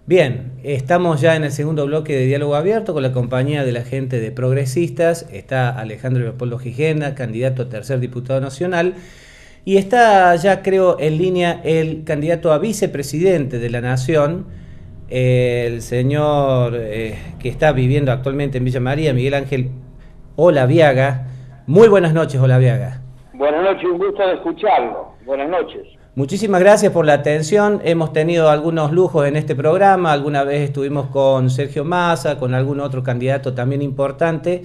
Bien, estamos ya en el segundo bloque de Diálogo Abierto con la compañía de la gente de Progresistas. Está Alejandro Leopoldo Gijena, candidato a tercer diputado nacional. Y está ya, creo, en línea el candidato a vicepresidente de la Nación, el señor que está viviendo actualmente en Villa María, Miguel Ángel Olaviaga. Muy buenas noches, Olaviaga. Buenas noches, un gusto de escucharlo. Buenas noches. Muchísimas gracias por la atención. Hemos tenido algunos lujos en este programa. Alguna vez estuvimos con Sergio Massa, con algún otro candidato también importante.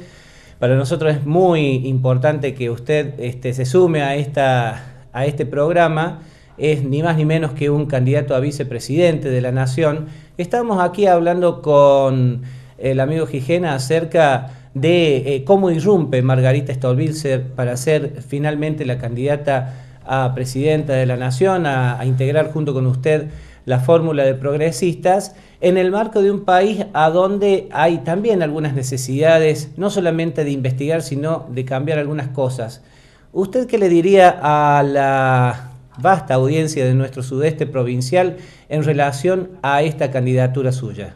Para nosotros es muy importante que usted se sume a este programa. Es ni más ni menos que un candidato a vicepresidente de la Nación. Estamos aquí hablando con el amigo Gijena acerca de cómo irrumpe Margarita Stolbizer para ser finalmente la candidata a presidenta de la Nación, a integrar junto con usted la fórmula de progresistas, en el marco de un país a donde hay también algunas necesidades, no solamente de investigar, sino de cambiar algunas cosas. ¿Usted qué le diría a la vasta audiencia de nuestro sudeste provincial en relación a esta candidatura suya?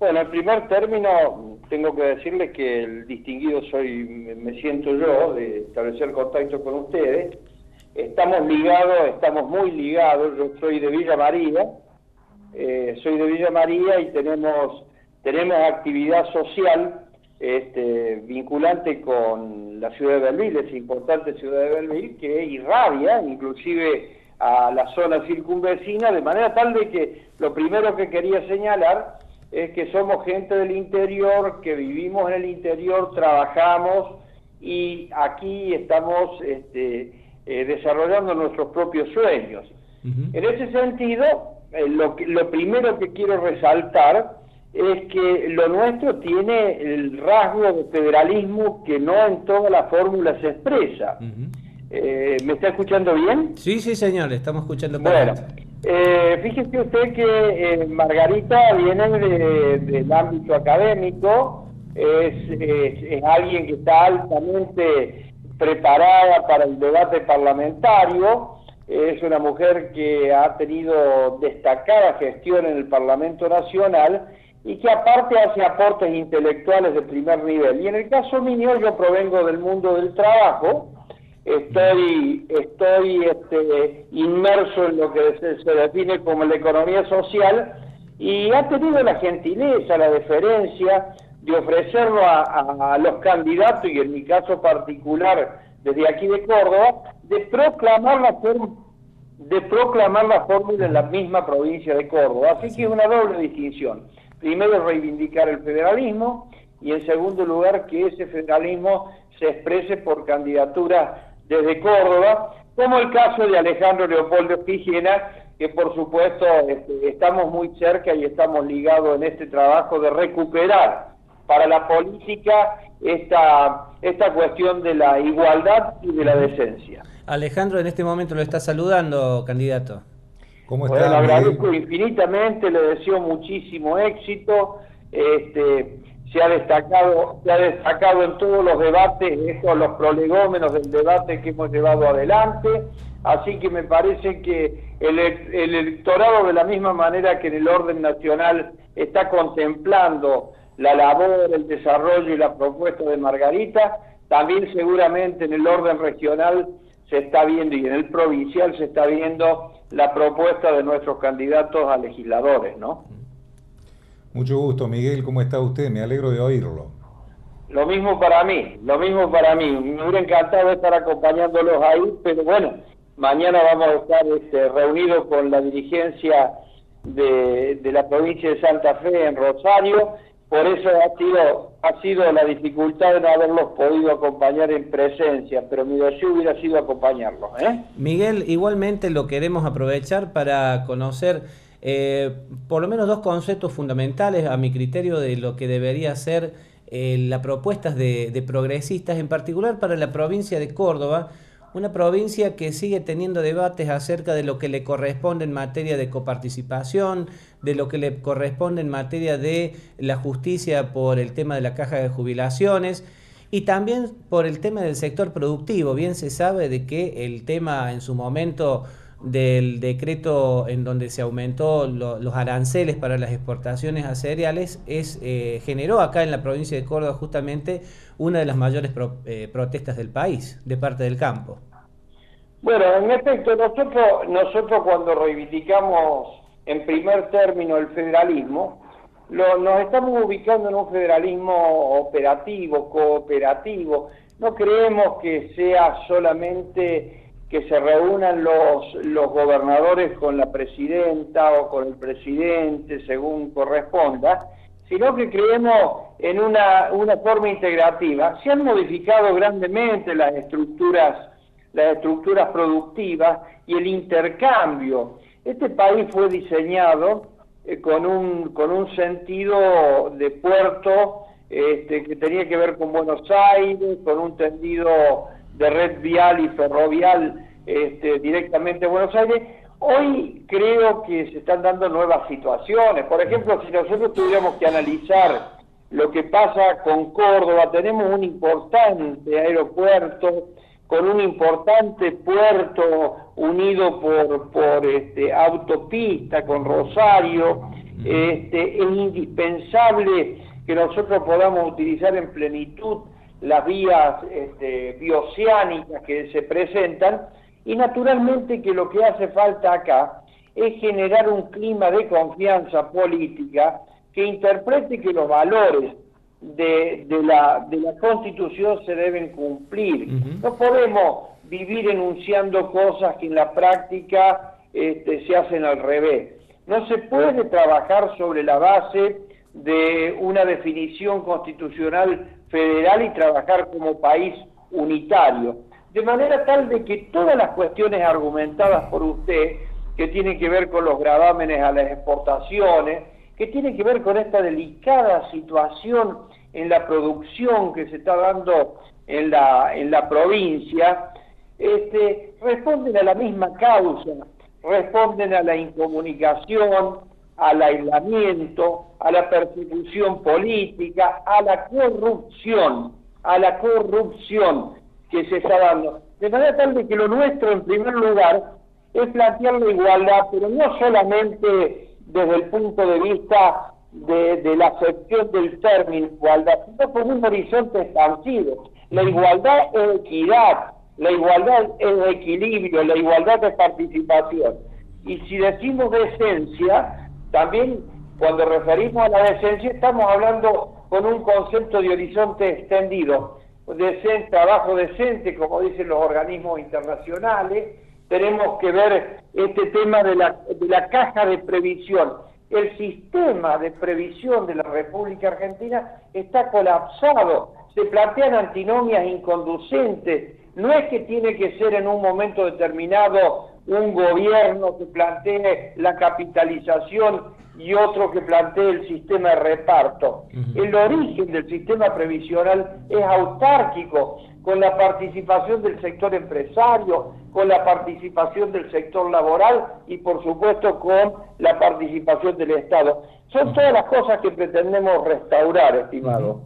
Bueno, en primer término, tengo que decirle que el distinguido me siento yo, de establecer contacto con ustedes. Estamos ligados, estamos muy ligados. Yo soy de Villa María, y tenemos actividad social vinculante con la ciudad de Belville, esa importante ciudad de Belville, que irradia inclusive a la zona circunvecina, de manera tal de que lo primero que quería señalar es que somos gente del interior, que vivimos en el interior, trabajamos y aquí estamos desarrollando nuestros propios sueños. En ese sentido, lo primero que quiero resaltar es que lo nuestro tiene el rasgo de federalismo que no en toda la fórmula se expresa. ¿Me está escuchando bien? Sí, señor, estamos escuchando. Bueno, fíjese usted que Margarita viene del ámbito académico, es alguien que está altamente preparada para el debate parlamentario, es una mujer que ha tenido destacada gestión en el Parlamento Nacional y que aparte hace aportes intelectuales de primer nivel. Y en el caso mío, yo provengo del mundo del trabajo, estoy inmerso en lo que se define como la economía social y ha tenido la gentileza, la deferencia de ofrecerlo a los candidatos, y en mi caso particular desde aquí de Córdoba, de proclamar la fórmula en la misma provincia de Córdoba. Así que es una doble distinción. Primero, reivindicar el federalismo, y en segundo lugar, que ese federalismo se exprese por candidaturas desde Córdoba, como el caso de Alejandro Leopoldo Gijena, que por supuesto estamos muy cerca y estamos ligados en este trabajo de recuperar para la política esta cuestión de la igualdad y de la decencia. Alejandro en este momento lo está saludando, candidato. ¿Cómo está? Bueno, le agradezco infinitamente, le deseo muchísimo éxito. Se ha destacado en todos los debates, los prolegómenos del debate que hemos llevado adelante, así que me parece que el electorado, de la misma manera que en el orden nacional está contemplando la labor, el desarrollo y la propuesta de Margarita, también seguramente en el orden regional se está viendo, y en el provincial se está viendo la propuesta de nuestros candidatos a legisladores, ¿no? Mucho gusto, Miguel, ¿cómo está usted? Me alegro de oírlo. Lo mismo para mí. Me hubiera encantado estar acompañándolos ahí, pero bueno, mañana vamos a estar reunidos con la dirigencia de la provincia de Santa Fe en Rosario. Por eso ha sido la dificultad de no haberlos podido acompañar en presencia, pero mi deseo hubiera sido acompañarlos. Miguel, igualmente lo queremos aprovechar para conocer por lo menos dos conceptos fundamentales, a mi criterio, de lo que debería ser la propuesta de progresistas, en particular para la provincia de Córdoba, una provincia que sigue teniendo debates acerca de lo que le corresponde en materia de coparticipación, de lo que le corresponde en materia de la justicia por el tema de la caja de jubilaciones y también por el tema del sector productivo. Bien se sabe de que el tema en su momento del decreto en donde se aumentó los aranceles para las exportaciones a cereales generó acá en la provincia de Córdoba justamente una de las mayores protestas del país, de parte del campo. Bueno, en efecto, nosotros cuando reivindicamos en primer término el federalismo, nos estamos ubicando en un federalismo operativo, cooperativo. No creemos que sea solamente que se reúnan los gobernadores con la presidenta o con el presidente, según corresponda, sino que creemos en una forma integrativa. Se han modificado grandemente las estructuras productivas y el intercambio. Este país fue diseñado con un sentido de puerto que tenía que ver con Buenos Aires, con un tendido de red vial y ferrovial directamente a Buenos Aires. Hoy creo que se están dando nuevas situaciones. Por ejemplo, si nosotros tuviéramos que analizar lo que pasa con Córdoba, tenemos un importante aeropuerto, con un importante puerto unido por autopista con Rosario. Es indispensable que nosotros podamos utilizar en plenitud las vías bioceánicas que se presentan, y naturalmente que lo que hace falta acá es generar un clima de confianza política que interprete que los valores de la Constitución se deben cumplir. No podemos vivir enunciando cosas que en la práctica se hacen al revés. No se puede trabajar sobre la base de una definición constitucional federal y trabajar como país unitario, de manera tal de que todas las cuestiones argumentadas por usted, que tienen que ver con los gravámenes a las exportaciones, que tienen que ver con esta delicada situación en la producción que se está dando en la provincia, responden a la misma causa, responden a la incomunicación, al aislamiento, a la persecución política, a la corrupción que se está dando. De manera tal de que lo nuestro, en primer lugar, es plantear la igualdad, pero no solamente desde el punto de vista de la acepción del término igualdad, sino con un horizonte expansivo. La igualdad es equidad, la igualdad es equilibrio, la igualdad es participación. Y si decimos decencia, también cuando referimos a la decencia estamos hablando con un concepto de horizonte extendido. Trabajo decente, como dicen los organismos internacionales. Tenemos que ver este tema de la caja de previsión. El sistema de previsión de la República Argentina está colapsado, se plantean antinomias inconducentes. No es que tiene que ser en un momento determinado un gobierno que plantee la capitalización y otro que plantee el sistema de reparto. El origen del sistema previsional es autárquico, con la participación del sector empresario, con la participación del sector laboral y por supuesto con la participación del Estado. Son todas las cosas que pretendemos restaurar, estimado.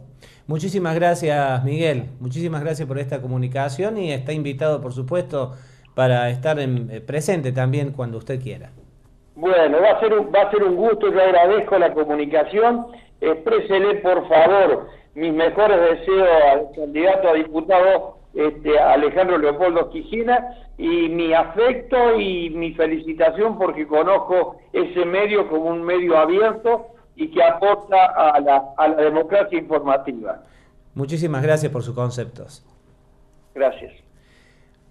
Muchísimas gracias, Miguel. Muchísimas gracias por esta comunicación y está invitado, por supuesto, para estar presente también cuando usted quiera. Bueno, va a ser un gusto. Yo agradezco la comunicación. Exprésele, por favor, mis mejores deseos al candidato a diputado Alejandro Leopoldo Quijena, y mi afecto y mi felicitación porque conozco ese medio como un medio abierto y que aporta a la democracia informativa. Muchísimas gracias por sus conceptos. Gracias.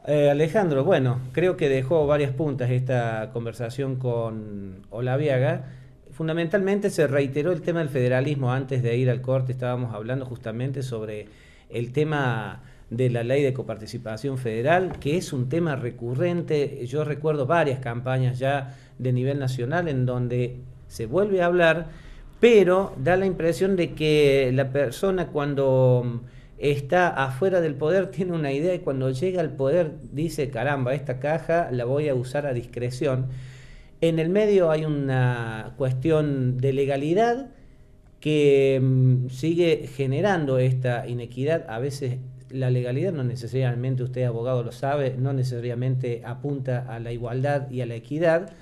Alejandro, bueno, creo que dejó varias puntas esta conversación con Olaviaga. Fundamentalmente se reiteró el tema del federalismo. Antes de ir al corte estábamos hablando justamente sobre el tema de la ley de coparticipación federal, que es un tema recurrente. Yo recuerdo varias campañas ya de nivel nacional en donde se vuelve a hablar, pero da la impresión de que la persona cuando está afuera del poder tiene una idea y cuando llega al poder dice, caramba, esta caja la voy a usar a discreción. En el medio hay una cuestión de legalidad que sigue generando esta inequidad, a veces la legalidad no necesariamente, usted abogado lo sabe, no necesariamente apunta a la igualdad y a la equidad,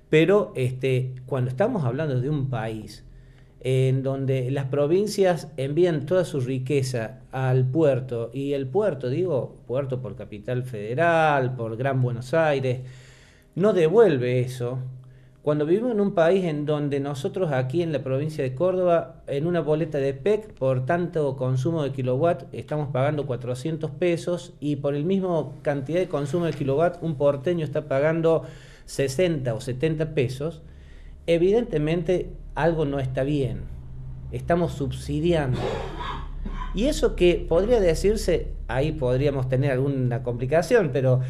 pero cuando estamos hablando de un país en donde las provincias envían toda su riqueza al puerto, y el puerto, digo, puerto por Capital Federal, por Gran Buenos Aires, no devuelve eso. Cuando vivimos en un país en donde nosotros aquí en la provincia de Córdoba, en una boleta de PEC, por tanto consumo de kilowatt, estamos pagando 400 pesos, y por el mismo cantidad de consumo de kilowatt, un porteño está pagando 60 o 70 pesos, evidentemente algo no está bien. Estamos subsidiando. Y eso que podría decirse, ahí podríamos tener alguna complicación, pero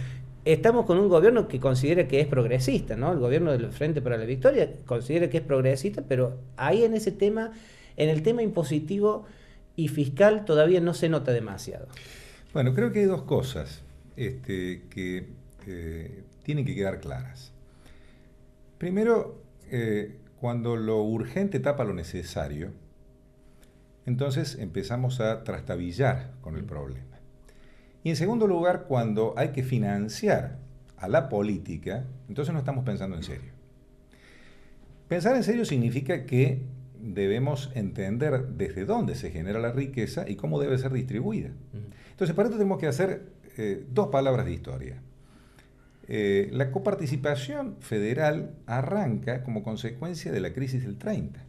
estamos con un gobierno que considera que es progresista, ¿no? El gobierno del Frente para la Victoria considera que es progresista, pero ahí en ese tema, en el tema impositivo y fiscal, todavía no se nota demasiado. Bueno, creo que hay dos cosas que tienen que quedar claras. Primero, cuando lo urgente tapa lo necesario, entonces empezamos a trastabillar con el problema. Y en segundo lugar, cuando hay que financiar a la política, entonces no estamos pensando en serio. Pensar en serio significa que debemos entender desde dónde se genera la riqueza y cómo debe ser distribuida. Entonces, para esto tenemos que hacer dos palabras de historia. La coparticipación federal arranca como consecuencia de la crisis del 30.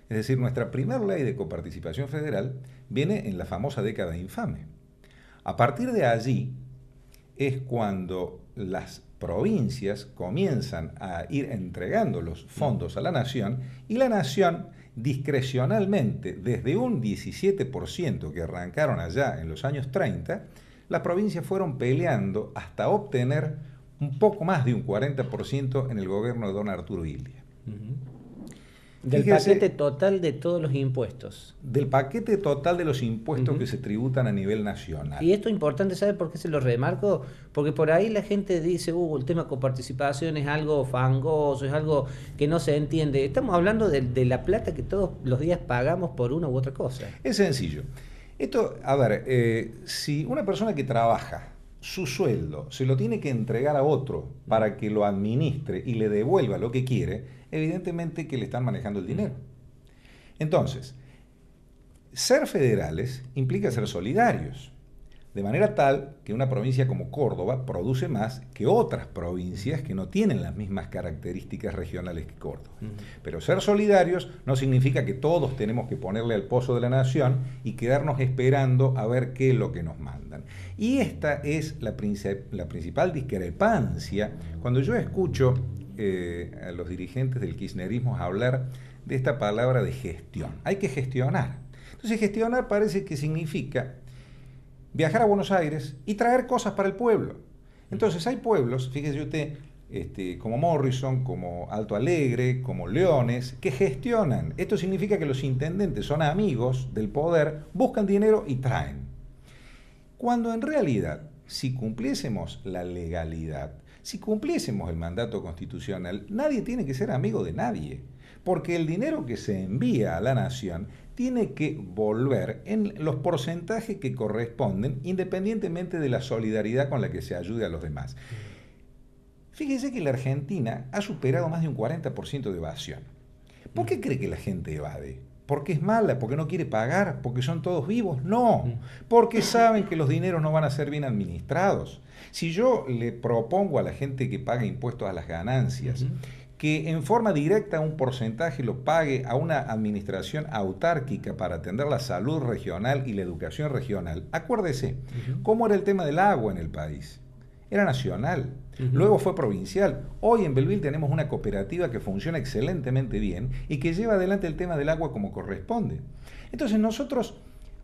Es decir, nuestra primera ley de coparticipación federal viene en la famosa década infame. A partir de allí es cuando las provincias comienzan a ir entregando los fondos a la nación, y la nación discrecionalmente, desde un 17% que arrancaron allá en los años 30, las provincias fueron peleando hasta obtener un poco más de un 40% en el gobierno de don Arturo Illia. Del paquete total de todos los impuestos. Del paquete total de los impuestos que se tributan a nivel nacional. Y esto es importante, ¿sabe por qué se lo remarco? Porque por ahí la gente dice, el tema coparticipación es algo fangoso, es algo que no se entiende. Estamos hablando de la plata que todos los días pagamos por una u otra cosa. Es sencillo. Esto, a ver, si una persona que trabaja, su sueldo se lo tiene que entregar a otro para que lo administre y le devuelva lo que quiere, evidentemente que le están manejando el dinero. Entonces, ser federales implica ser solidarios, de manera tal que una provincia como Córdoba produce más que otras provincias que no tienen las mismas características regionales que Córdoba. Pero ser solidarios no significa que todos tenemos que ponerle al pozo de la nación y quedarnos esperando a ver qué es lo que nos mandan. Y esta es la principal discrepancia cuando yo escucho a los dirigentes del kirchnerismo hablar de esta palabra de gestión. Hay que gestionar. Entonces, gestionar parece que significa viajar a Buenos Aires y traer cosas para el pueblo. Entonces, hay pueblos, fíjese usted, como Morrison, como Alto Alegre, como Leones, que gestionan. Esto significa que los intendentes son amigos del poder, buscan dinero y traen. Cuando en realidad, si cumpliésemos la legalidad, si cumpliésemos el mandato constitucional, nadie tiene que ser amigo de nadie, porque el dinero que se envía a la nación tiene que volver en los porcentajes que corresponden, independientemente de la solidaridad con la que se ayude a los demás. Fíjese que la Argentina ha superado más de un 40% de evasión. ¿Por qué cree que la gente evade? ¿Porque es mala? ¿Porque no quiere pagar? ¿Porque son todos vivos? No, porque saben que los dineros no van a ser bien administrados. Si yo le propongo a la gente que paga impuestos a las ganancias, que en forma directa un porcentaje lo pague a una administración autárquica para atender la salud regional y la educación regional, acuérdese, ¿cómo era el tema del agua en el país? Era nacional, luego fue provincial. Hoy en Belville tenemos una cooperativa que funciona excelentemente bien y que lleva adelante el tema del agua como corresponde. Entonces nosotros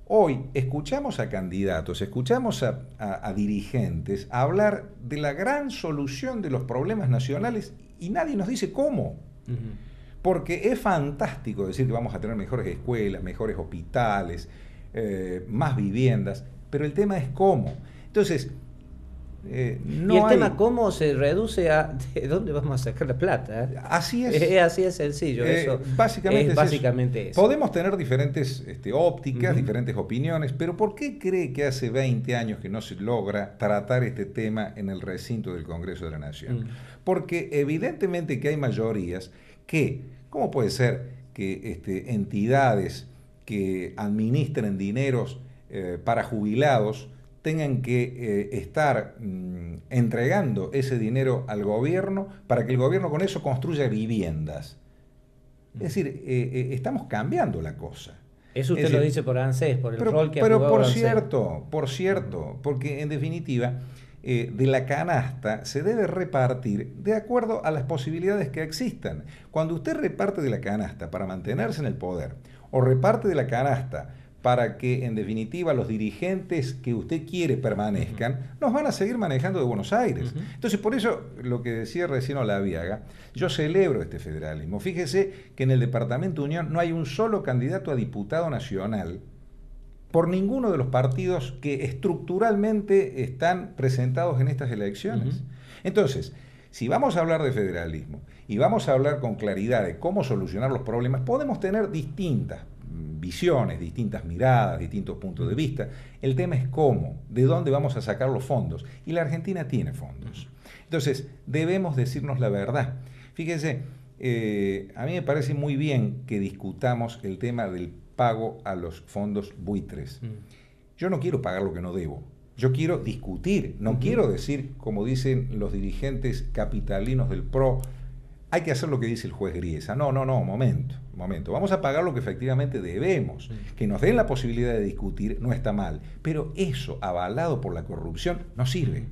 hoy escuchamos a candidatos, escuchamos a dirigentes hablar de la gran solución de los problemas nacionales y nadie nos dice cómo. Porque es fantástico decir que vamos a tener mejores escuelas, mejores hospitales, más viviendas, pero el tema es cómo. Entonces, No y el hay... tema, ¿cómo se reduce a de dónde vamos a sacar la plata? Así es. Así es sencillo. Eso básicamente eso. Podemos tener diferentes ópticas, diferentes opiniones, pero ¿por qué cree que hace 20 años que no se logra tratar este tema en el recinto del Congreso de la Nación? Porque evidentemente que hay mayorías que, ¿cómo puede ser que entidades que administren dineros para jubilados tengan que estar entregando ese dinero al gobierno para que el gobierno con eso construya viviendas? Es decir, estamos cambiando la cosa. Eso usted lo dice por ANSES, por el rol que ha pero jugado por cierto, porque en definitiva de la canasta se debe repartir de acuerdo a las posibilidades que existan. Cuando usted reparte de la canasta para mantenerse en el poder, o reparte de la canasta para que en definitiva los dirigentes que usted quiere permanezcan, nos van a seguir manejando de Buenos Aires. Entonces, por eso, lo que decía recién Olaviaga, yo celebro este federalismo. Fíjese que en el departamento Unión no hay un solo candidato a diputado nacional por ninguno de los partidos que estructuralmente están presentados en estas elecciones. Entonces, si vamos a hablar de federalismo y vamos a hablar con claridad de cómo solucionar los problemas, podemos tener distintas visiones, distintas miradas, distintos puntos de vista. El tema es cómo, de dónde vamos a sacar los fondos. Y la Argentina tiene fondos. Entonces, debemos decirnos la verdad. Fíjense, a mí me parece muy bien que discutamos el tema del pago a los fondos buitres. Yo no quiero pagar lo que no debo. Yo quiero discutir, no quiero decir, como dicen los dirigentes capitalinos del PRO, hay que hacer lo que dice el juez Griesa. No, momento. Vamos a pagar lo que efectivamente debemos. Que nos den la posibilidad de discutir no está mal, pero eso, avalado por la corrupción, no sirve.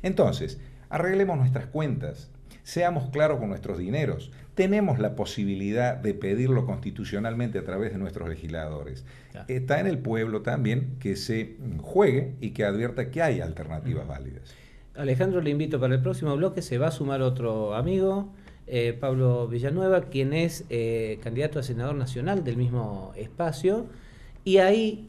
Entonces, arreglemos nuestras cuentas, seamos claros con nuestros dineros. Tenemos la posibilidad de pedirlo constitucionalmente a través de nuestros legisladores. Está en el pueblo también que se juegue y que advierta que hay alternativas válidas. Alejandro, le invito para el próximo bloque, se va a sumar otro amigo, Pablo Villanueva, quien es candidato a senador nacional del mismo espacio, y ahí,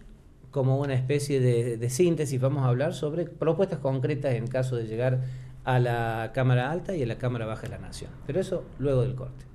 como una especie de síntesis, vamos a hablar sobre propuestas concretas en caso de llegar a la Cámara Alta y a la Cámara Baja de la Nación. Pero eso luego del corte.